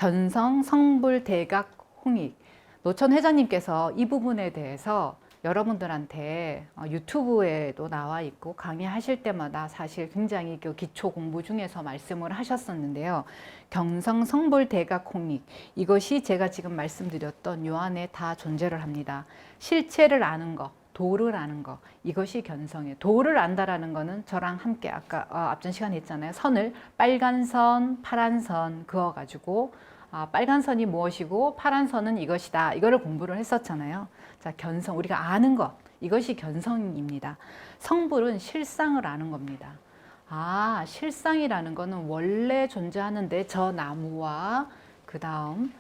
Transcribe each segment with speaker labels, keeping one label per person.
Speaker 1: 견성, 성불, 대각, 홍익. 노천 회장님께서 이 부분에 대해서 여러분들한테 유튜브에도 나와 있고 강의하실 때마다 사실 굉장히 그 기초 공부 중에서 말씀을 하셨었는데요. 견성, 성불, 대각, 홍익. 이것이 제가 지금 말씀드렸던 요 안에 다 존재를 합니다. 실체를 아는 거, 도를 아는 거, 이것이 견성이에요. 도를 안다라는 거는 저랑 함께 아까 앞전 시간에 했잖아요. 선을 빨간 선, 파란 선 그어가지고 빨간 선이 무엇이고 파란 선은 이것이다. 이거를 공부를 했었잖아요. 자, 견성, 우리가 아는 것, 이것이 견성입니다. 성불은 실상을 아는 겁니다. 실상이라는 거는 원래 존재하는데 저 나무와 그 다음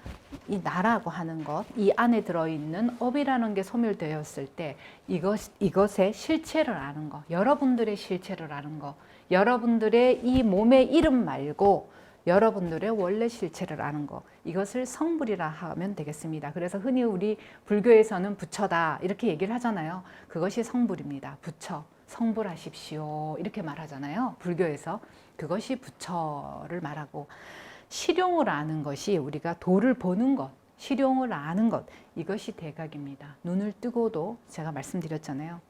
Speaker 1: 이 나라고 하는 것, 이 안에 들어있는 업이라는 게 소멸되었을 때 이것의 실체를 아는 것, 여러분들의 실체를 아는 것, 여러분들의 이 몸의 이름 말고 여러분들의 원래 실체를 아는 것, 이것을 성불이라 하면 되겠습니다. 그래서 흔히 우리 불교에서는 부처다 이렇게 얘기를 하잖아요. 그것이 성불입니다. 부처, 성불하십시오 이렇게 말하잖아요. 불교에서 그것이 부처를 말하고, 실용을 아는 것이 우리가 도를 보는 것, 실용을 아는 것, 이것이 대각입니다. 눈을 뜨고도 제가 말씀드렸잖아요.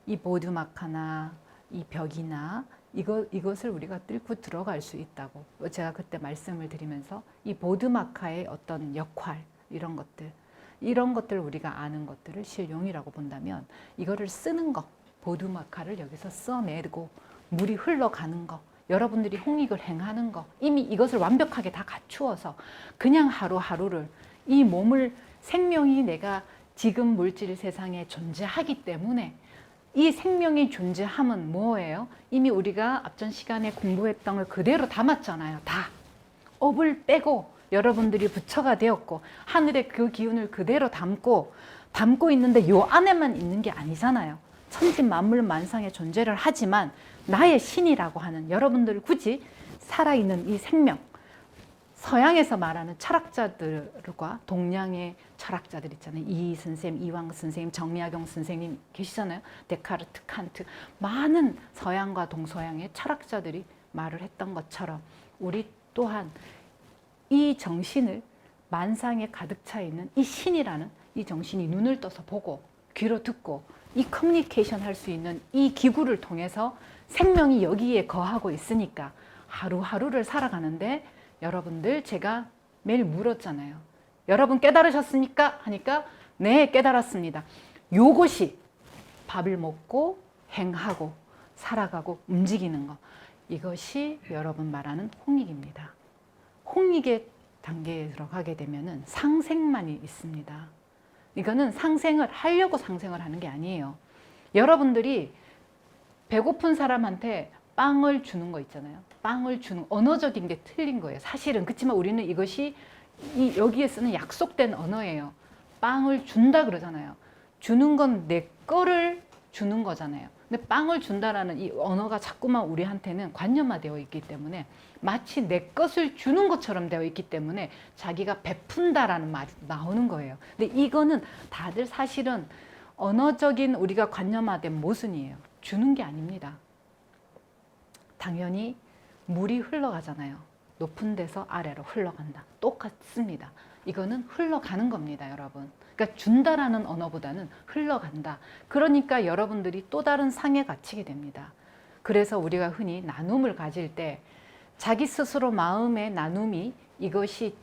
Speaker 1: 이 보드마카나 이 벽이나 이것을 우리가 뚫고 들어갈 수 있다고 제가 그때 말씀을 드리면서 이 보드마카의 어떤 역할, 이런 것들 우리가 아는 것들을 실용이라고 본다면, 이거를 쓰는 것, 보드마카를 여기서 써내고 물이 흘러가는 것, 여러분들이 홍익을 행하는 것, 이미 이것을 완벽하게 다 갖추어서 그냥 하루하루를 이 몸을, 생명이 내가 지금 물질 세상에 존재하기 때문에 이 생명의 존재함은 뭐예요? 이미 우리가 앞전 시간에 공부했던 걸 그대로 담았잖아요. 다 업을 빼고 여러분들이 부처가 되었고 하늘의 그 기운을 그대로 담고 있는데 요 안에만 있는 게 아니잖아요. 천지만물만상의 존재를 하지만 나의 신이라고 하는, 여러분들 굳이 살아있는 이 생명, 서양에서 말하는 철학자들과 동양의 철학자들 있잖아요. 이 선생님, 이황 선생님, 정약용 선생님 계시잖아요. 데카르트, 칸트, 많은 서양과 동서양의 철학자들이 말을 했던 것처럼 우리 또한 이 정신을, 만상에 가득 차 있는 이 신이라는 이 정신이 눈을 떠서 보고 귀로 듣고 이 커뮤니케이션 할 수 있는 이 기구를 통해서 생명이 여기에 거하고 있으니까 하루하루를 살아가는데, 여러분들 제가 매일 물었잖아요. 여러분 깨달으셨습니까? 하니까 네, 깨달았습니다. 요것이 밥을 먹고 행하고 살아가고 움직이는 것, 이것이 여러분 말하는 홍익입니다. 홍익의 단계에 들어가게 되면은 상생만이 있습니다. 이거는 상생을 하려고 상생을 하는 게 아니에요. 여러분들이 배고픈 사람한테 빵을 주는 거 있잖아요. 빵을 주는, 언어적인 게 틀린 거예요. 사실은. 그렇지만 우리는 이것이 여기에 쓰는 약속된 언어예요. 빵을 준다 그러잖아요. 주는 건 내 거를 주는 거잖아요. 근데 빵을 준다라는 이 언어가 자꾸만 우리한테는 관념화되어 있기 때문에 마치 내 것을 주는 것처럼 되어 있기 때문에 자기가 베푼다라는 말이 나오는 거예요. 근데 이거는 다들 사실은 언어적인 우리가 관념화된 모순이에요. 주는 게 아닙니다. 당연히 물이 흘러가잖아요. 높은 데서 아래로 흘러간다. 똑같습니다. 이거는 흘러가는 겁니다, 여러분. 그러니까 준다라는 언어보다는 흘러간다. 그러니까 여러분들이 또 다른 상에 갇히게 됩니다. 그래서 우리가 흔히 나눔을 가질 때 자기 스스로 마음의 나눔이, 이것이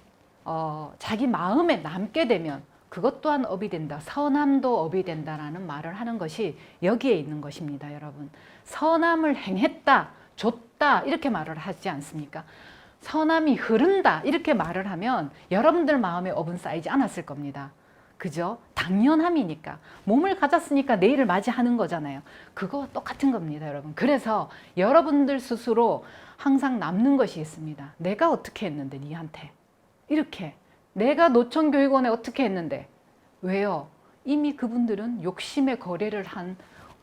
Speaker 1: 자기 마음에 남게 되면 그것 또한 업이 된다. 선함도 업이 된다라는 말을 하는 것이 여기에 있는 것입니다, 여러분. 선함을 행했다, 줬다 이렇게 말을 하지 않습니까? 선함이 흐른다 이렇게 말을 하면 여러분들 마음에 업은 쌓이지 않았을 겁니다. 그죠? 당연함이니까. 몸을 가졌으니까 내일을 맞이하는 거잖아요. 그거 똑같은 겁니다, 여러분. 그래서 여러분들 스스로 항상 남는 것이 있습니다. 내가 어떻게 했는데 니한테 이렇게, 내가 노천교육원에 어떻게 했는데. 왜요? 이미 그분들은 욕심의 거래를 한,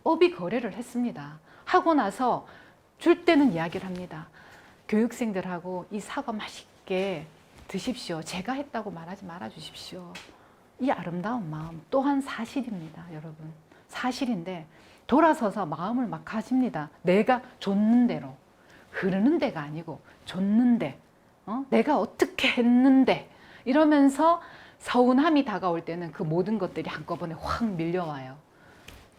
Speaker 1: 업이 거래를 했습니다. 하고 나서 줄 때는 이야기를 합니다. 교육생들하고 이 사과 맛있게 드십시오. 제가 했다고 말하지 말아 주십시오. 이 아름다운 마음 또한 사실입니다, 여러분. 사실인데 돌아서서 마음을 막 가집니다. 내가 줬는 대로. 흐르는 데가 아니고 줬는 데. 내가 어떻게 했는데 이러면서 서운함이 다가올 때는 그 모든 것들이 한꺼번에 확 밀려와요.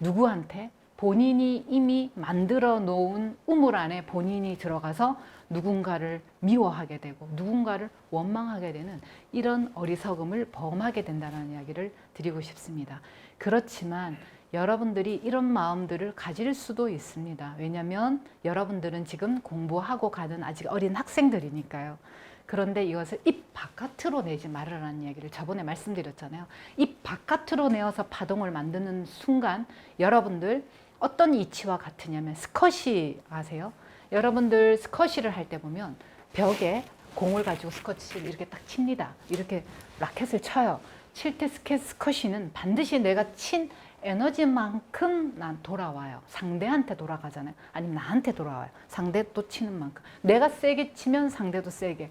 Speaker 1: 누구한테? 본인이 이미 만들어 놓은 우물 안에 본인이 들어가서 누군가를 미워하게 되고 누군가를 원망하게 되는 이런 어리석음을 범하게 된다는 이야기를 드리고 싶습니다. 그렇지만 여러분들이 이런 마음들을 가질 수도 있습니다. 왜냐하면 여러분들은 지금 공부하고 가는 아직 어린 학생들이니까요. 그런데 이것을 입 바깥으로 내지 말으라는 이야기를 저번에 말씀드렸잖아요. 입 바깥으로 내어서 파동을 만드는 순간 여러분들 어떤 이치와 같으냐면 스쿼시 아세요? 여러분들 스쿼시를 할 때 보면 벽에 공을 가지고 스쿼시를 이렇게 딱 칩니다. 이렇게 라켓을 쳐요. 칠 때 스쿼시는 반드시 내가 친 에너지만큼 난 돌아와요. 상대한테 돌아가잖아요. 아니면 나한테 돌아와요. 상대 또 치는 만큼. 내가 세게 치면 상대도 세게.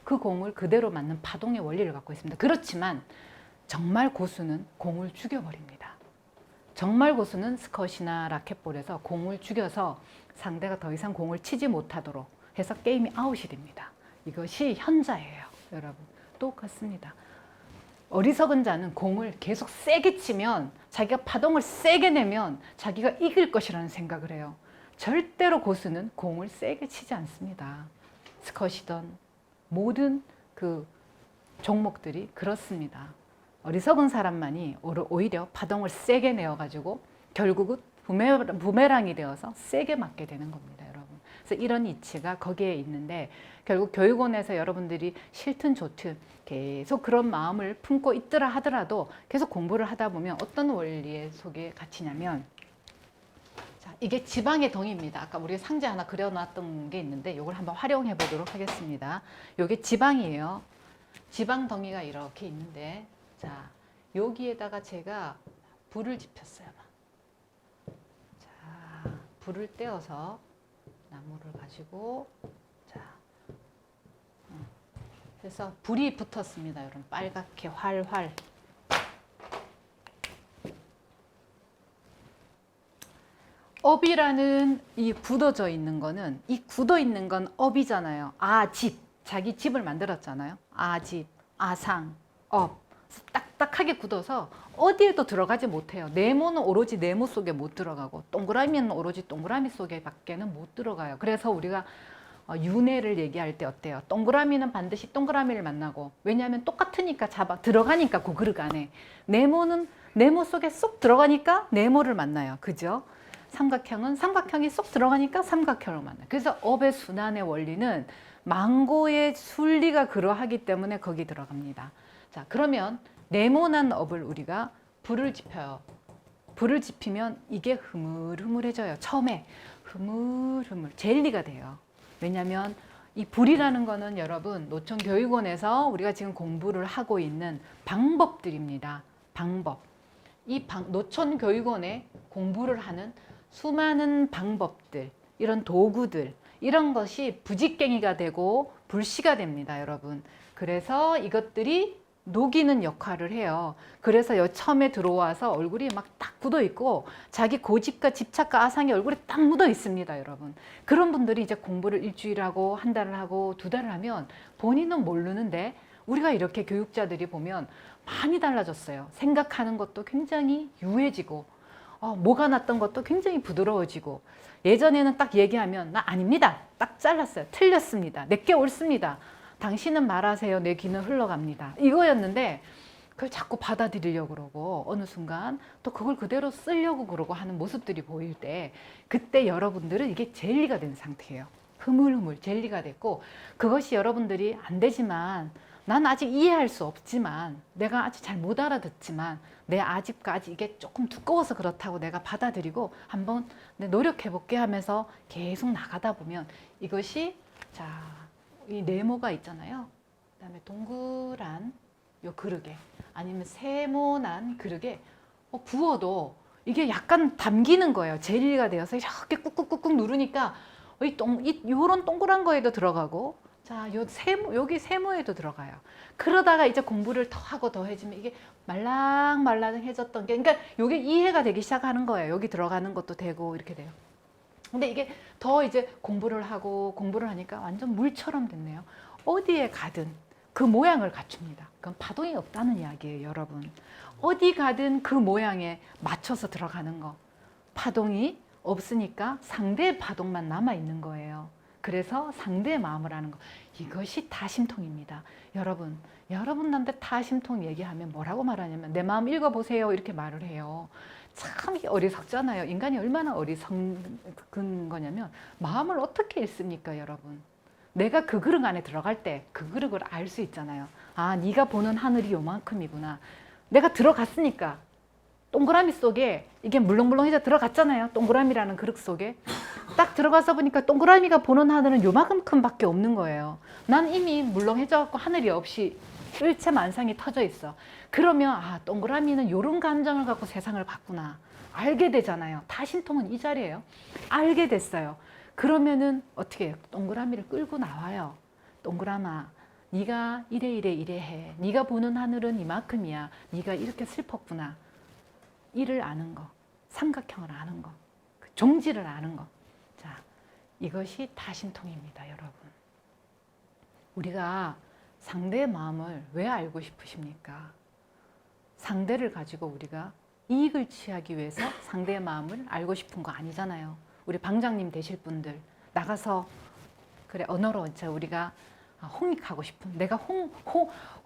Speaker 1: 그 공을 그대로 맞는 파동의 원리를 갖고 있습니다. 그렇지만 정말 고수는 공을 죽여버립니다. 정말 고수는 스쿼시나 라켓볼에서 공을 죽여서 상대가 더 이상 공을 치지 못하도록 해서 게임이 아웃이 됩니다. 이것이 현자예요, 여러분. 똑같습니다. 어리석은 자는 공을 계속 세게 치면 자기가 파동을 세게 내면 자기가 이길 것이라는 생각을 해요. 절대로 고수는 공을 세게 치지 않습니다. 스쿼시든 모든 그 종목들이 그렇습니다. 어리석은 사람만이 오히려 파동을 세게 내어가지고 결국은 부메랑이 되어서 세게 맞게 되는 겁니다, 여러분. 그래서 이런 이치가 거기에 있는데 결국 교육원에서 여러분들이 싫든 좋든 계속 그런 마음을 품고 있더라 하더라도 계속 공부를 하다 보면 어떤 원리의 속에 갇히냐면 자, 이게 지방의 덩이입니다. 아까 우리 상자 하나 그려놨던 게 있는데 이걸 한번 활용해 보도록 하겠습니다. 이게 지방이에요. 지방 덩이가 이렇게 있는데 자, 여기에다가 제가 불을 지폈어요. 자, 불을 떼어서 나무를 가지고 자, 그래서 불이 붙었습니다. 여러분 빨갛게 활활. 업이라는 이 굳어져 있는 거는 이 굳어 있는 건 업이잖아요. 집 자기 집을 만들었잖아요. 집, 아상, 업 딱딱하게 굳어서 어디에도 들어가지 못해요. 네모는 오로지 네모 속에 못 들어가고 동그라미는 오로지 동그라미 속에 밖에는 못 들어가요. 그래서 우리가 윤회를 얘기할 때 어때요? 동그라미는 반드시 동그라미를 만나고 왜냐하면 똑같으니까 들어가니까 그 그릇 안에 네모는 네모 속에 쏙 들어가니까 네모를 만나요. 그죠? 삼각형은 삼각형이 쏙 들어가니까 삼각형을 만나요. 그래서 업의 순환의 원리는 망고의 순리가 그러하기 때문에 거기 들어갑니다. 자, 그러면 네모난 업을 우리가 불을 지펴요. 불을 지피면 이게 흐물흐물해져요. 처음에 흐물흐물 젤리가 돼요. 왜냐하면 이 불이라는 거는 여러분 노천교육원에서 우리가 지금 공부를 하고 있는 방법들입니다. 방법. 노천교육원에 공부를 하는 수많은 방법들, 이런 도구들, 이런 것이 부직갱이가 되고 불씨가 됩니다, 여러분. 그래서 이것들이 녹이는 역할을 해요. 그래서 여기 처음에 들어와서 얼굴이 막 딱 굳어 있고 자기 고집과 집착과 아상이 얼굴에 딱 묻어 있습니다, 여러분. 그런 분들이 이제 공부를 일주일 하고 한 달을 하고 두 달을 하면 본인은 모르는데 우리가 이렇게 교육자들이 보면 많이 달라졌어요. 생각하는 것도 굉장히 유해지고 뭐가 났던 것도 굉장히 부드러워지고 예전에는 딱 얘기하면 나 아닙니다. 딱 잘랐어요. 틀렸습니다. 내게 옳습니다. 당신은 말하세요. 내 귀는 흘러갑니다. 이거였는데 그걸 자꾸 받아들이려고 그러고 어느 순간 또 그걸 그대로 쓰려고 그러고 하는 모습들이 보일 때 그때 여러분들은 이게 젤리가 된 상태예요. 흐물흐물 젤리가 됐고 그것이 여러분들이 안 되지만 난 아직 이해할 수 없지만 내가 아직 잘 못 알아듣지만 내 아직까지 이게 조금 두꺼워서 그렇다고 내가 받아들이고 한번 노력해 볼게 하면서 계속 나가다 보면 이것이 자, 이 네모가 있잖아요. 그다음에 동그란 요 그릇에 아니면 세모난 그릇에 부어도 이게 약간 담기는 거예요. 젤리가 되어서 이렇게 꾹꾹꾹꾹 누르니까 요런 동그란 거에도 들어가고 자, 여기 세모에도 들어가요. 그러다가 이제 공부를 더 하고 더 해지면 이게 말랑말랑해졌던 게, 그러니까 이게 이해가 되기 시작하는 거예요. 여기 들어가는 것도 되고 이렇게 돼요. 근데 이게 더 이제 공부를 하니까 완전 물처럼 됐네요. 어디에 가든 그 모양을 갖춥니다. 그건 파동이 없다는 이야기예요, 여러분. 어디 가든 그 모양에 맞춰서 들어가는 거. 파동이 없으니까 상대의 파동만 남아 있는 거예요. 그래서 상대의 마음을 아는 거. 이것이 타심통입니다. 여러분, 여러분한테 타심통 얘기하면 뭐라고 말하냐면 내 마음 읽어보세요 이렇게 말을 해요. 참 어리석잖아요. 인간이 얼마나 어리석은 거냐면 마음을 어떻게 읽습니까, 여러분? 내가 그 그릇 안에 들어갈 때 그 그릇을 알 수 있잖아요. 아, 네가 보는 하늘이 요만큼이구나. 내가 들어갔으니까 동그라미 속에 이게 물렁물렁해져 들어갔잖아요. 동그라미라는 그릇 속에 딱 들어가서 보니까 동그라미가 보는 하늘은 요만큼밖에 없는 거예요. 난 이미 물렁해져 갖고 하늘이 없이 일체만상이 터져 있어. 그러면 아, 동그라미는 요런 감정을 갖고 세상을 봤구나. 알게 되잖아요. 타심통은 이 자리예요. 알게 됐어요. 그러면은 어떻게 해요? 동그라미를 끌고 나와요. 동그라마, 네가 이래 해. 네가 보는 하늘은 이만큼이야. 네가 이렇게 슬펐구나. 이를 아는 거, 삼각형을 아는 거, 그 종지를 아는 거. 자, 이것이 타심통입니다, 여러분. 우리가 상대의 마음을 왜 알고 싶으십니까? 상대를 가지고 우리가 이익을 취하기 위해서 상대의 마음을 알고 싶은 거 아니잖아요. 우리 방장님 되실 분들 나가서 그래 언어로 우리가 홍익하고 싶은, 내가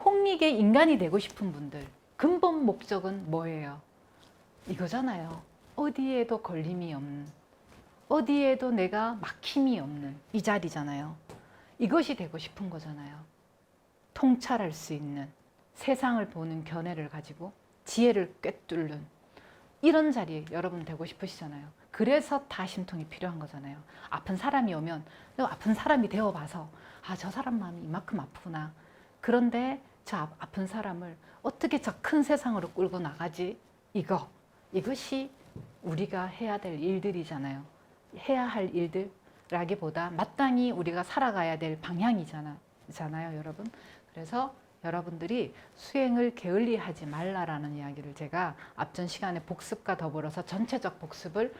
Speaker 1: 홍익의 인간이 되고 싶은 분들 근본 목적은 뭐예요? 이거잖아요. 어디에도 걸림이 없는, 어디에도 내가 막힘이 없는 이 자리잖아요. 이것이 되고 싶은 거잖아요. 통찰할 수 있는, 세상을 보는 견해를 가지고 지혜를 꿰뚫는 이런 자리에 여러분 되고 싶으시잖아요. 그래서 타심통이 필요한 거잖아요. 아픈 사람이 오면 아픈 사람이 되어봐서 아, 저 사람 마음이 이만큼 아프구나. 그런데 저 아픈 사람을 어떻게 저 큰 세상으로 끌고 나가지? 이것이 우리가 해야 될 일들이잖아요. 해야 할 일들라기보다 마땅히 우리가 살아가야 될 방향이잖아요, 여러분. 그래서 여러분들이 수행을 게을리하지 말라라는 이야기를 제가 앞전 시간에 복습과 더불어서 전체적 복습을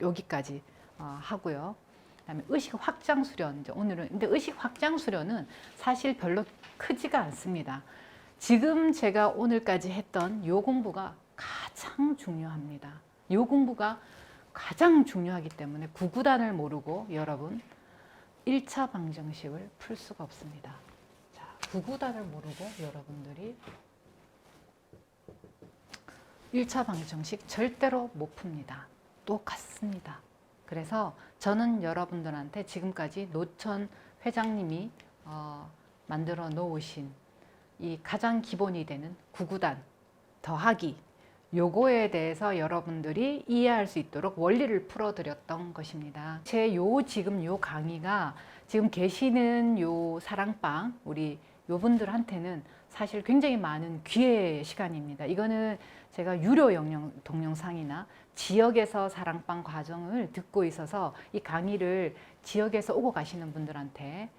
Speaker 1: 여기까지 하고요. 그다음에 의식 확장 수련. 이제 오늘은 근데 의식 확장 수련은 사실 별로 크지가 않습니다. 지금 제가 오늘까지 했던 요 공부가 가장 중요합니다. 요 공부가 가장 중요하기 때문에 구구단을 모르고 여러분 1차 방정식을 풀 수가 없습니다. 자, 구구단을 모르고 여러분들이 1차 방정식 절대로 못 풉니다. 똑같습니다. 그래서 저는 여러분들한테 지금까지 노천 회장님이 만들어 놓으신 이 가장 기본이 되는 구구단 더하기 요거에 대해서 여러분들이 이해할 수 있도록 원리를 풀어드렸던 것입니다. 지금 요 강의가 지금 계시는 요 사랑방 우리 요 분들한테는 사실 굉장히 많은 기회의 시간입니다. 이거는 제가 유료 동영상이나 지역에서 사랑방 과정을 듣고 있어서 이 강의를 지역에서 오고 가시는 분들한테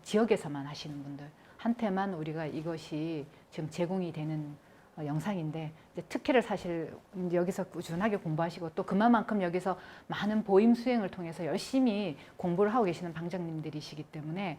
Speaker 1: 지역에서만 하시는 분들한테만 우리가 이것이 지금 제공이 되는 영상인데 이제 특혜를 사실 여기서 꾸준하게 공부하시고 또 그만큼 여기서 많은 보임 수행을 통해서 열심히 공부를 하고 계시는 방장님들이시기 때문에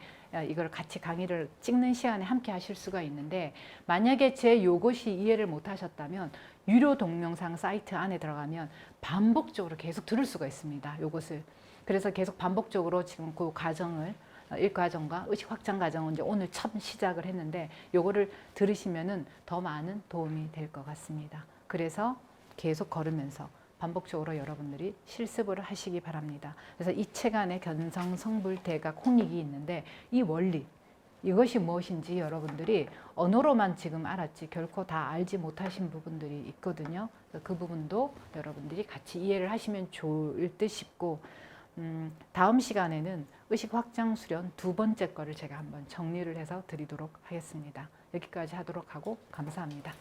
Speaker 1: 이걸 같이 강의를 찍는 시간에 함께 하실 수가 있는데 만약에 제 요것이 이해를 못 하셨다면 유료 동영상 사이트 안에 들어가면 반복적으로 계속 들을 수가 있습니다. 요것을. 그래서 계속 반복적으로 지금 그 과정을 일과정과 의식 확장 과정은 이제 오늘 처음 시작을 했는데 요거를 들으시면은 더 많은 도움이 될 것 같습니다. 그래서 계속 걸으면서 반복적으로 여러분들이 실습을 하시기 바랍니다. 그래서 이 책 안에 견성, 성불, 대각, 홍익이 있는데 이 원리 이것이 무엇인지 여러분들이 언어로만 지금 알았지 결코 다 알지 못하신 부분들이 있거든요. 그 부분도 여러분들이 같이 이해를 하시면 좋을 듯 싶고 다음 시간에는 의식 확장 수련 두 번째 거를 제가 한번 정리를 해서 드리도록 하겠습니다. 여기까지 하도록 하고 감사합니다.